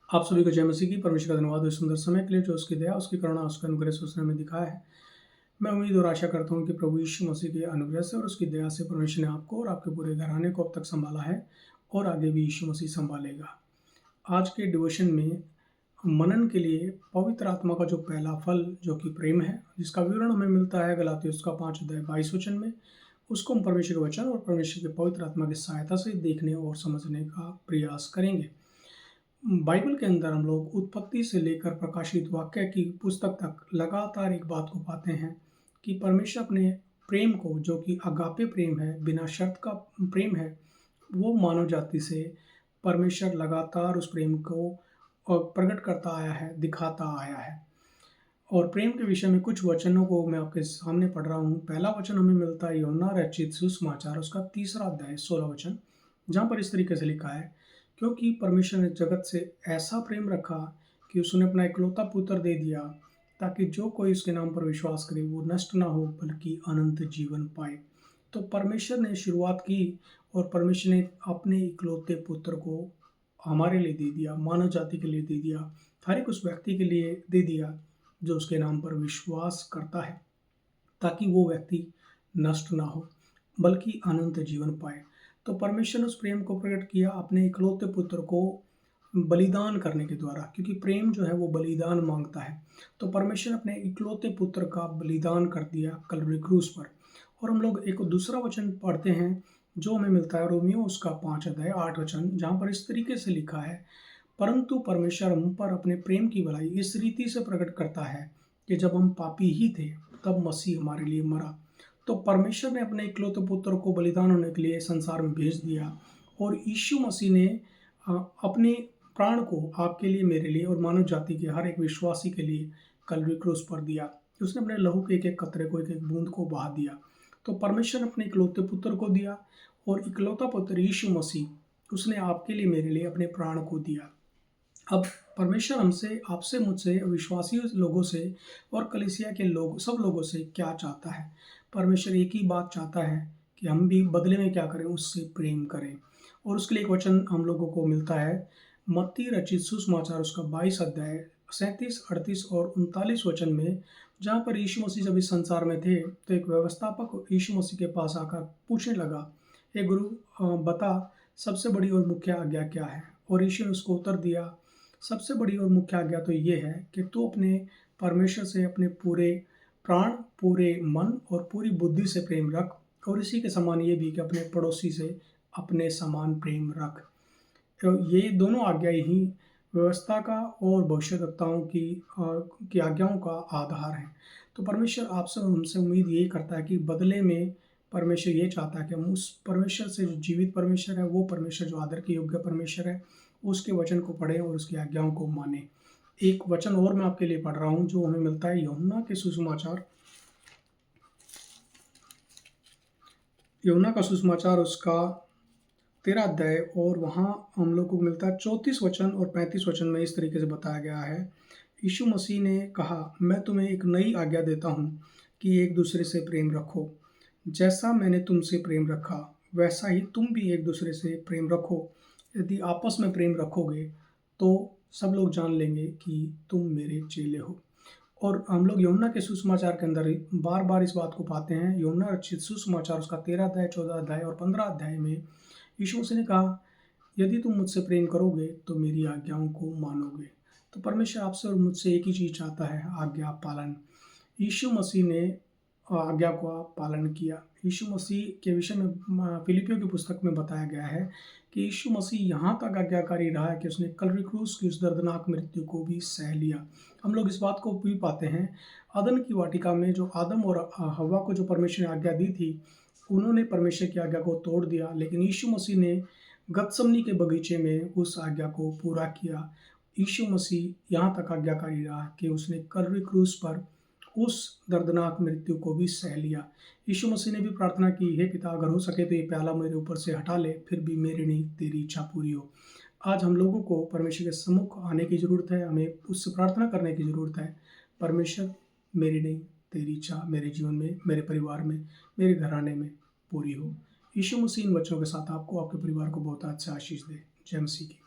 आप सभी को जय मसीह की। परमेश्वर का धन्यवाद इस सुंदर समय के लिए जो उसकी दया, उसकी करुणा, उसका अनुग्रह से उसने हमें दिखाया है। मैं उम्मीद और आशा करता हूँ कि प्रभु यीशु मसीह के अनुग्रह से और उसकी दया से परमेश्वर ने आपको और आपके पूरे घराने को अब तक संभाला है और आगे भी यीशु मसीह संभालेगा। आज के डिवोशन में मनन के लिए पवित्र आत्मा का जो पहला फल जो कि प्रेम है, जिसका विवरण हमें मिलता है गलातियों उसका 5 अध्याय 22 वचन में, उसको हम परमेश्वर के वचन और परमेश्वर के पवित्र आत्मा की सहायता से देखने और समझने का प्रयास करेंगे। बाइबल के अंदर हम लोग उत्पत्ति से लेकर प्रकाशित वाक्य की पुस्तक तक लगातार एक बात को पाते हैं कि परमेश्वर अपने प्रेम को, जो कि अगापे प्रेम है, बिना शर्त का प्रेम है, वो मानव जाति से परमेश्वर लगातार उस प्रेम को प्रकट करता आया है, दिखाता आया है। और प्रेम के विषय में कुछ वचनों को मैं आपके सामने पढ़ रहा हूँ। पहला वचन हमें मिलता है यूहन्ना रचित सुसमाचार उसका 3 अध्याय 16 वचन, जहाँ पर इस तरीके से लिखा है, क्योंकि परमेश्वर ने जगत से ऐसा प्रेम रखा कि उसने अपना इकलौता पुत्र दे दिया, ताकि जो कोई उसके नाम पर विश्वास करे वो नष्ट ना हो बल्कि अनंत जीवन पाए। तो परमेश्वर ने शुरुआत की और परमेश्वर ने अपने इकलौते पुत्र को हमारे लिए दे दिया, मानव जाति के लिए दे दिया, हर एक उस व्यक्ति के लिए दे दिया जो उसके नाम पर विश्वास करता है, ताकि वो व्यक्ति नष्ट ना हो बल्कि अनंत जीवन पाए। तो परमेश्वर ने उस प्रेम को प्रकट किया अपने इकलौते पुत्र को बलिदान करने के द्वारा, क्योंकि प्रेम जो है वो बलिदान मांगता है। तो परमेश्वर ने अपने इकलौते पुत्र का बलिदान कर दिया कल्वरी क्रूस पर। और हम लोग एक दूसरा वचन पढ़ते हैं जो हमें मिलता है रोमियो उसका 5 अध्याय 8 वचन, जहाँ पर इस तरीके से लिखा है, परंतु परमेश्वर हम पर अपने प्रेम की भलाई इस रीति से प्रकट करता है कि जब हम पापी ही थे तब मसीह हमारे लिए मरा। तो परमेश्वर ने अपने इकलौते पुत्र को बलिदान होने के लिए संसार में भेज दिया और यीशु मसीह ने अपने प्राण को आपके लिए, मेरे लिए और मानव जाति के हर एक विश्वासी के लिए कल्वरी क्रूस पर दिया। उसने अपने लहू के एक एक कतरे को, एक एक बूंद को बहा दिया। तो परमेश्वर ने अपने इकलौते पुत्र को दिया और इकलौता पुत्र यीशु मसीह, उसने आपके लिए, मेरे लिए अपने प्राण को दिया। अब परमेश्वर हमसे, आपसे, मुझसे, विश्वासी लोगों से और कलीसिया के लोग, सब लोगों से क्या चाहता है? परमेश्वर एक ही बात चाहता है कि हम भी बदले में क्या करें, उससे प्रेम करें। और उसके लिए एक वचन हम लोगों को मिलता है मत्ती रचित सुसमाचार उसका 22 अध्याय 37, 38 और 39 वचन में, जहाँ पर यीशु मसीह जब इस संसार में थे तो एक व्यवस्थापक यीशु मसीह के पास आकर पूछने लगा, हे गुरु बता, सबसे बड़ी और मुख्य आज्ञा क्या है? और यीशु ने उसको उत्तर दिया, सबसे बड़ी और मुख्य आज्ञा तो ये है कि तू अपने परमेश्वर से अपने पूरे प्राण, पूरे मन और पूरी बुद्धि से प्रेम रख, और इसी के समान ये भी कि अपने पड़ोसी से अपने समान प्रेम रख। तो ये दोनों आज्ञाएं ही व्यवस्था का और भविष्यवक्ताओं की आज्ञाओं का आधार है। तो परमेश्वर आपसे और हमसे उम्मीद यही करता है कि बदले में परमेश्वर ये चाहता है कि हम उस परमेश्वर से, जो जीवित परमेश्वर है, वो परमेश्वर जो आदर के योग्य परमेश्वर है, उसके वचन को पढ़ें और उसकी आज्ञाओं को मानें। एक वचन और मैं आपके लिए पढ़ रहा हूँ जो हमें मिलता है यूहन्ना के सुसमाचार, यूहन्ना का सुसमाचार उसका 13 अध्याय, और वहाँ हम लोग को मिलता है 34 वचन और 35 वचन में इस तरीके से बताया गया है, यीशु मसीह ने कहा, मैं तुम्हें एक नई आज्ञा देता हूँ कि एक दूसरे से प्रेम रखो। जैसा मैंने तुमसे प्रेम रखा वैसा ही तुम भी एक दूसरे से प्रेम रखो। यदि आपस में प्रेम रखोगे तो सब लोग जान लेंगे कि तुम मेरे चेले हो। और हम लोग यूहन्ना के सुसमाचार के अंदर बार बार इस बात को पाते हैं। यूहन्ना रचित सुसमाचार उसका 13 अध्याय 14 अध्याय और 15 अध्याय में यीशु मसीह ने कहा, यदि तुम मुझसे प्रेम करोगे तो मेरी आज्ञाओं को मानोगे। तो परमेश्वर आपसे और मुझसे एक ही चीज़ चाहता है, आज्ञा पालन। यीशु मसीह ने आज्ञा का पालन किया। यीशु मसीह के विषय में फिलिपियों की पुस्तक में बताया गया है कि यीशु मसीह यहाँ तक आज्ञाकारी रहा है कि उसने कल्वरी क्रूस की उस दर्दनाक मृत्यु को भी सह लिया। हम लोग इस बात को भी पाते हैं, अदन की वाटिका में जो आदम और हव्वा को जो परमेश्वर ने आज्ञा दी थी, उन्होंने परमेश्वर की आज्ञा को तोड़ दिया, लेकिन यीशु मसीह ने गतसमनी के बगीचे में उस आज्ञा को पूरा किया। यीशु मसीह यहाँ तक आज्ञाकारी रहा कि उसने कल्वरी क्रूस पर उस दर्दनाक मृत्यु को भी सह लिया। यीशु मसीह ने भी प्रार्थना की, हे पिता, अगर हो सके तो ये प्याला मेरे ऊपर से हटा ले, फिर भी मेरी नहीं तेरी इच्छा पूरी हो। आज हम लोगों को परमेश्वर के सम्मुख आने की ज़रूरत है, हमें उससे प्रार्थना करने की ज़रूरत है, परमेश्वर मेरी नहीं तेरी इच्छा मेरे जीवन में, मेरे परिवार में, मेरे घराने में पूरी हो। यीशु मसीह इन वचनों के साथ आपको, आपके परिवार को बहुत अच्छा आशीष दे। जय मसीह की।